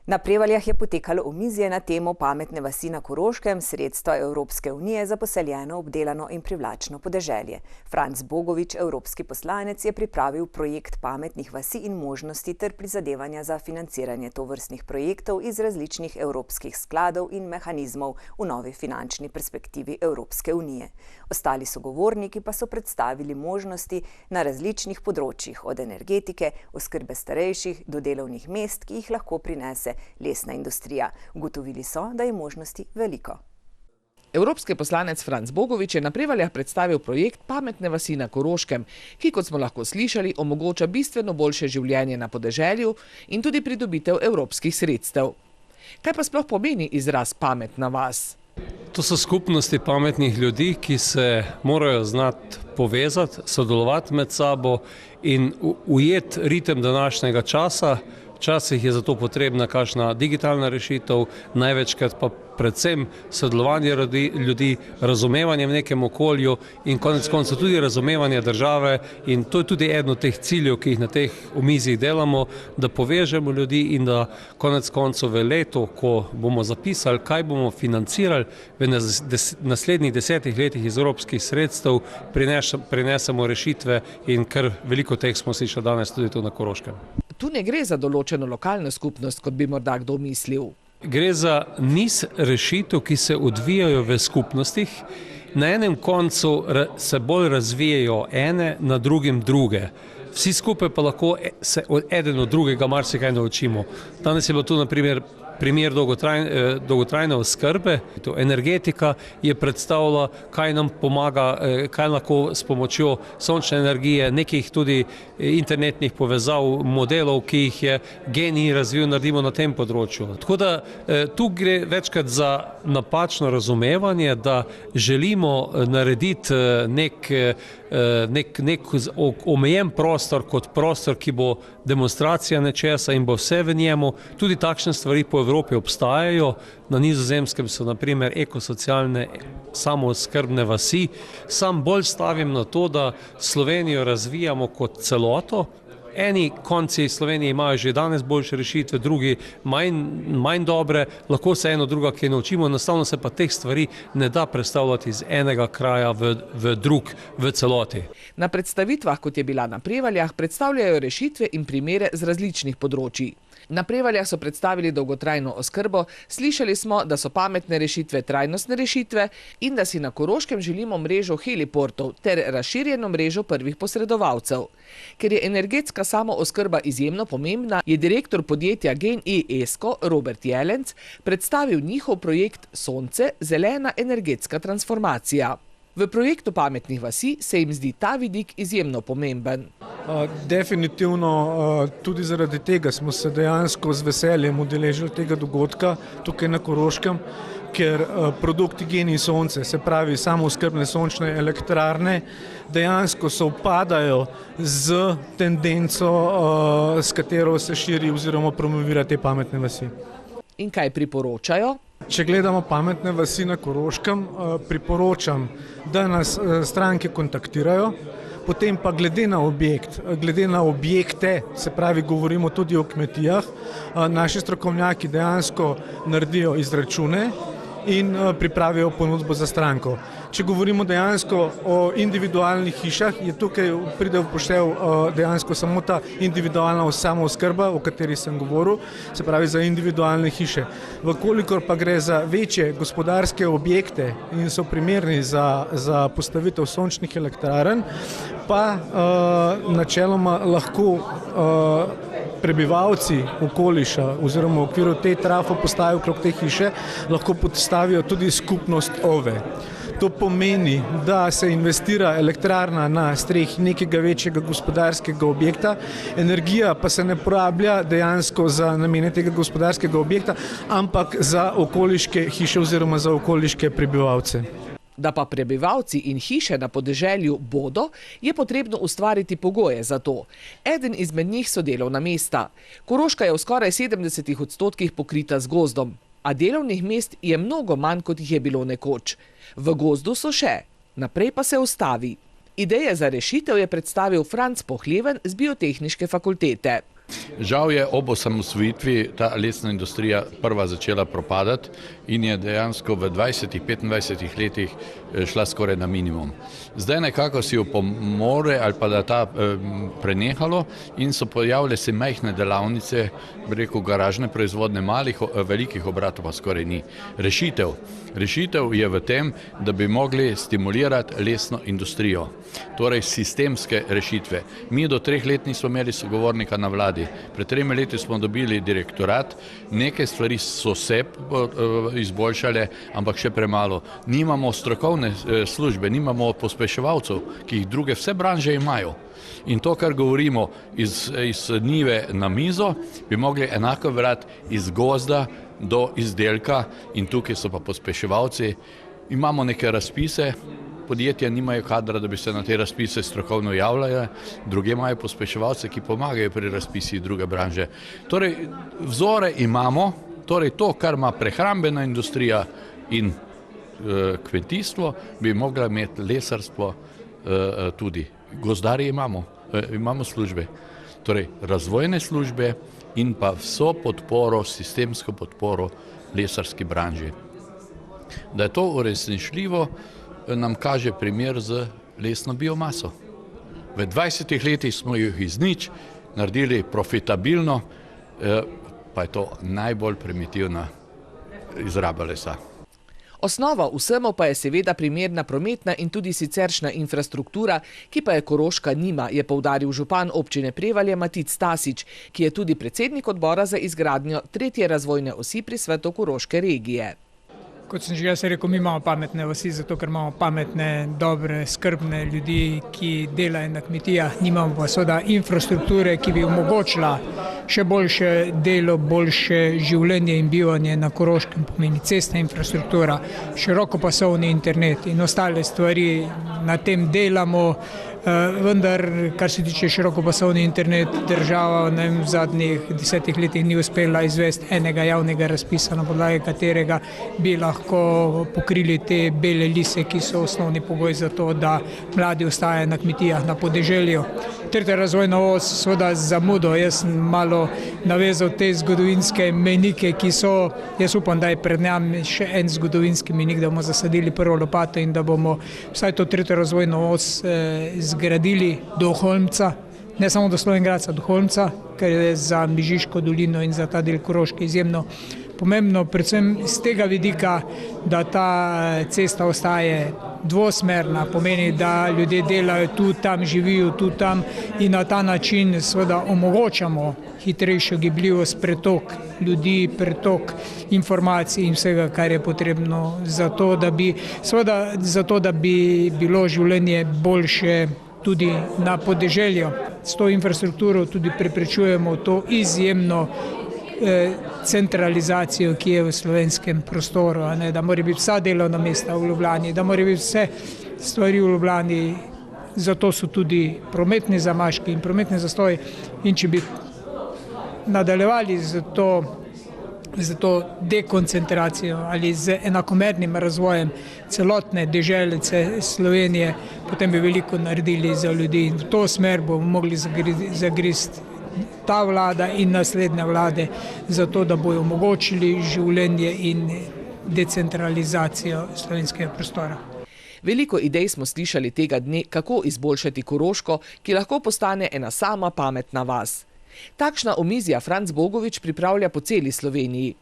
Na Prevaljah je potekalo omizje na temo pametne vasi na Koroškem, sredstva Evropske unije za poseljeno, obdelano in privlačno podeželje. Franc Bogovič, evropski poslanec, je pripravil projekt pametnih vasi in možnosti ter prizadevanja za financiranje tovrstnih projektov iz različnih evropskih skladov in mehanizmov v novi finančni perspektivi Evropske unije. Ostali sogovorniki pa so predstavili možnosti na različnih področjih, od energetike, oskrbe starejših do delovnih mest, ki jih lahko prinese lesna industrija. Ugotovili so, da je možnosti veliko. Evropski poslanec Franc Bogovič je na Prevaljah predstavil projekt pametne vasi na Koroškem, ki, kot smo lahko slišali, omogoča bistveno boljše življenje na podeželju in tudi pridobitev evropskih sredstev. Kaj pa sploh pomeni izraz pametna vas? To so skupnosti pametnih ljudi, ki se morajo znati povezati, sodelovati med sabo in ujeti ritem današnjega časa. Včasih je zato potrebna kakšna digitalna rešitev, največkrat pa predvsem sodelovanje ljudi, razumevanje v nekem okolju in konec koncev tudi razumevanje države, in to je tudi eden od teh ciljev, ki jih na teh omizjih delamo, da povežemo ljudi in da konec koncev v letu, ko bomo zapisali, kaj bomo financirali v naslednjih 10 letih iz evropskih sredstev, prinesemo rešitve, in kar veliko teh smo slišali danes tudi tu na Koroškem. Tu ne gre za določeno lokalno skupnost, kot bi morda kdo mislil. Gre za niz rešitev, ki se odvijajo v skupnostih. Na enem koncu se bolj razvijajo ene, na drugim druge. Vsi skupaj pa lahko se eden od drugega marsikaj naučimo. Danes je bilo tu na primer dolgotrajne oskrbe. Energetika je predstavila, kaj nam pomaga, kaj lahko s pomočjo sončne energije, nekih tudi internetnih povezav, modelov, ki jih je GEN-I razvil, naredimo na tem področju. Tako da tu gre večkrat za napačno razumevanje, da želimo narediti nek omejen prostor kot prostor, ki bo demonstracija nečesa in bo vse v njemu. Tudi takšne stvari po Evropi obstajajo. Na Nizozemskem so na primer ekosocialne samooskrbne vasi. Sam bolj stavim na to, da Slovenijo razvijamo kot celoto. Eni konci Slovenije imajo že danes boljše rešitve, drugi manj dobre, lahko se eno druga kaj naučimo, enostavno se pa teh stvari ne da predstavljati iz enega kraja v drug, v celoti. Na predstavitvah, kot je bila na Prevaljah, predstavljajo rešitve in primere z različnih področij. Na Prevaljah so predstavili dolgotrajno oskrbo, slišali smo, da so pametne rešitve trajnostne rešitve in da si na Koroškem želimo mrežo heliportov ter razširjeno mrežo prvih posredovalcev. Ker je energetska samooskrba izjemno pomembna, je direktor podjetja GEN-I ESCO Robert Jelenc predstavil njihov projekt Sonce, zelena energetska transformacija. V projektu pametnih vasi se jim zdi ta vidik izjemno pomemben. Definitivno tudi zaradi tega smo se dejansko z veseljem udeležili tega dogodka tukaj na Koroškem, ker produkti GEN-I Sonce, se pravi samooskrbne sončne elektrarne, dejansko sovpadajo z tendenco, s katero se širi oziroma promovira te pametne vasi. In kaj priporočajo? Če gledamo pametne vasi na Koroškem, priporočam, da nas stranke kontaktirajo, potem pa glede na objekte, se pravi, govorimo tudi o kmetijah, naši strokovnjaki dejansko naredijo izračune in pripravijo ponudbo za stranko. Če govorimo dejansko o individualnih hišah, je tukaj pride v poštev dejansko samo ta individualna samooskrba, o kateri sem govoril, se pravi za individualne hiše. Vkolikor pa gre za večje gospodarske objekte in so primerni za postavitev sončnih elektrarn, pa načeloma lahko prebivalci okoliša oziroma v okviru te trafo postaje okrog te hiše lahko postavijo tudi skupnost OVE. To pomeni, da se investira elektrarna na strehi nekega večjega gospodarskega objekta, energija pa se ne porablja dejansko za namene tega gospodarskega objekta, ampak za okoliške hiše oziroma za okoliške prebivalce. Da pa prebivalci in hiše na podeželju bodo, je potrebno ustvariti pogoje za to. Eden izmed njih so delovna mesta. Koroška je v skoraj 70% pokrita z gozdom, a delovnih mest je mnogo manj, kot jih je bilo nekoč. V gozdu so še, naprej pa se ustavi. Ideje za rešitev je predstavil Franc Pohleven z Biotehniške fakultete. Žal je ob osamosvojitvi ta lesna industrija prva začela propadati in je dejansko v 20-25 letih šla skoraj na minimum. Zdaj nekako si jo pomore ali pa da ta prenehalo in so pojavile se majhne delavnice, rekel garažne proizvodne, velikih obratov pa skoraj ni. Rešitev je v tem, da bi mogli stimulirati lesno industrijo, torej sistemske rešitve. Mi do 3 let nismo imeli sogovornika na vladi. Pred 3 leti smo dobili direktorat, neke stvari so se izboljšale, ampak še premalo. Nimamo strokovne službe, nimamo pospeševalcev, ki jih druge vse branže imajo. In to, kar govorimo iz njive na mizo, bi mogli enako vrati iz gozda do izdelka in tukaj so pa pospeševalci. Imamo neke razpise, podjetja nimajo kadra, da bi se na te razpise strokovno javljali, druge imajo pospeševalce, ki pomagajo pri razpisih druge branže. Torej, vzore imamo, torej to, kar ima prehrambena industrija in kmetijstvo, bi mogla imeti lesarstvo tudi. Gozdarji imamo službe, torej razvojne službe in pa vso podporo, sistemsko podporo lesarski branži. Da je to uresničljivo, nam kaže primer z lesno biomaso. V 20 letih smo jih iz nič naredili profitabilno, pa je to najbolj primitivna izraba lesa. Osnova vsemu pa je seveda primerna prometna in tudi siceršnja infrastruktura, ki pa je Koroška nima, je poudaril župan občine Prevalje Matic Stasič, ki je tudi predsednik odbora za izgradnjo 3. razvojne osi pri svetu Koroške regije. Kot sem že jaz rekel, mi imamo pametne vasi, zato ker imamo pametne, dobre, skrbne ljudi, ki delajo na kmetijah. Nimamo pa seveda infrastrukture, ki bi omogočila še boljše delo, boljše življenje in bivanje na Koroškem, pomeni cestna infrastruktura, širokopasovni internet in ostale stvari. Na tem delamo, vendar, kar se tiče širokopasovni internet, država v zadnjih 10 letih ni uspela izvesti enega javnega razpisa, na podlagi katerega bi lahko pokrili te bele lise, ki so osnovni pogoj za to, da mladi ostajajo na kmetijah na podeželju. 3. razvojna os, seveda z zamudo, jaz sem malo navezal te zgodovinske mejnike, ki so, jaz upam, da je pred nami še en zgodovinski mejnik, da bomo zasadili prvo lopato in da bomo vsaj to 3. razvojno os zgradili do Holmca, ne samo do Slovenj Gradca, do Holmca, ker je za Mežiško dolino in za ta del Koroške izjemno pomembno, predvsem z tega vidika, da ta cesta ostaje dvosmerna, pomeni, da ljudje delajo tu, tam živijo, tu, tam in na ta način seveda omogočamo hitrejšo gibljivost, pretok ljudi, pretok informacij in vsega, kar je potrebno za to, da bi bilo življenje boljše tudi na podeželju. S to infrastrukturo tudi preprečujemo to izjemno centralizacijo, ki je v slovenskem prostoru, da mora biti vsa delovna mesta v Ljubljani, da mora biti vse stvari v Ljubljani, zato so tudi prometni zamaški in prometni zastoji. In če bi nadaljevali z to dekoncentracijo ali z enakomernim razvojem celotne dežele Slovenije, potem bi veliko naredili za ljudi in v to smer bomo mogli zagristi ta vlada in naslednje vlade, zato da bojo omogočili življenje in decentralizacijo slovenskega prostora. Veliko idej smo slišali tega dne, kako izboljšati Koroško, ki lahko postane ena sama pametna vas. Takšna omizja Franc Bogovič pripravlja po celi Sloveniji.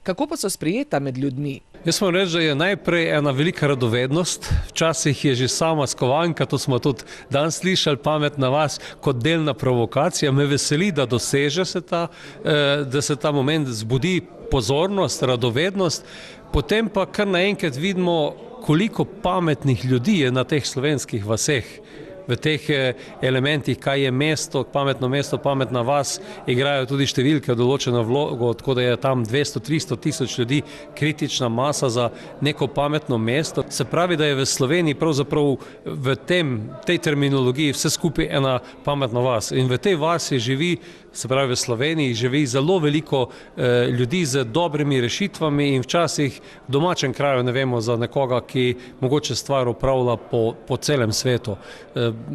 Kako pa so sprejeta med ljudmi? Jaz moram reči, da je najprej ena velika radovednost, včasih je že sama skovanka, to smo tudi danes slišali, pametna vas kot delna provokacija. Me veseli, da doseže da se ta moment zbudi pozornost, radovednost, potem pa kar naenkrat vidimo, koliko pametnih ljudi je na teh slovenskih vaseh. V teh elementih, kaj je mesto, pametna vas, igrajo tudi številke določeno vlogo, tako da je tam 200-300 tisoč ljudi kritična masa za neko pametno mesto. Se pravi, da je v Sloveniji pravzaprav v tej terminologiji vse skupaj ena pametna vas. In v tej vasi živi, se pravi v Sloveniji, živi zelo veliko ljudi z dobrimi rešitvami in včasih v domačem kraju ne vemo za nekoga, ki mogoče stvar upravlja po celem svetu.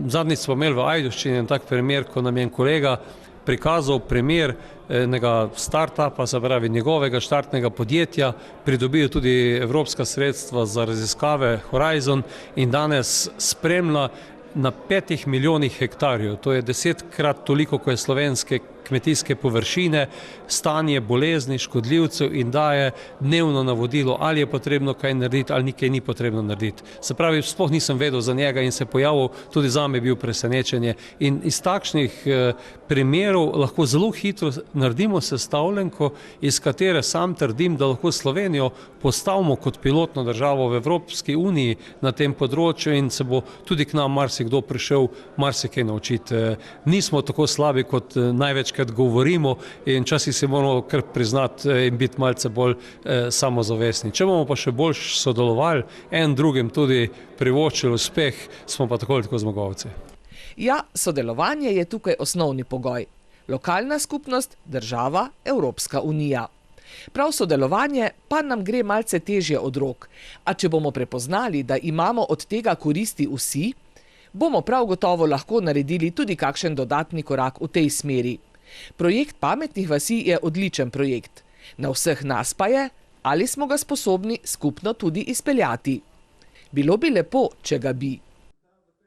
Zadnjič smo imeli v Ajdovščini en tak primer, ko nam je en kolega prikazal primer enega startupa, se pravi njegovega štartnega podjetja, pridobil tudi evropska sredstva za raziskave Horizon in danes spremlja na 5 milijonih hektarjev, to je 10-krat toliko, kot je slovenske kmetijske površine, stanje bolezni, škodljivcev in daje dnevno navodilo, ali je potrebno kaj narediti ali nekaj ni potrebno narediti. Se pravi, sploh nisem vedel za njega in se pojavil, tudi zame je bil presenečenje. In iz takšnih primerov lahko zelo hitro naredimo sestavljenko, iz katere sam trdim, da lahko Slovenijo postavimo kot pilotno državo v Evropski uniji na tem področju in se bo tudi k nam marsikdo prišel marsikaj naučiti. Nismo tako slabi, kot največkrat govorimo in včasih si moramo kar priznati in biti malce bolj samozavestni. Če bomo pa še bolj sodelovali, en drugim tudi privoščili uspeh, smo pa tako ali tako zmagovalci. Ja, sodelovanje je tukaj osnovni pogoj. Lokalna skupnost, država, Evropska unija. Prav sodelovanje pa nam gre malce težje od rok. A če bomo prepoznali, da imamo od tega koristi vsi, bomo prav gotovo lahko naredili tudi kakšen dodatni korak v tej smeri. Projekt pametnih vasi je odličen projekt. Na vseh nas pa je, ali smo ga sposobni skupno tudi izpeljati. Bilo bi lepo, če ga bi.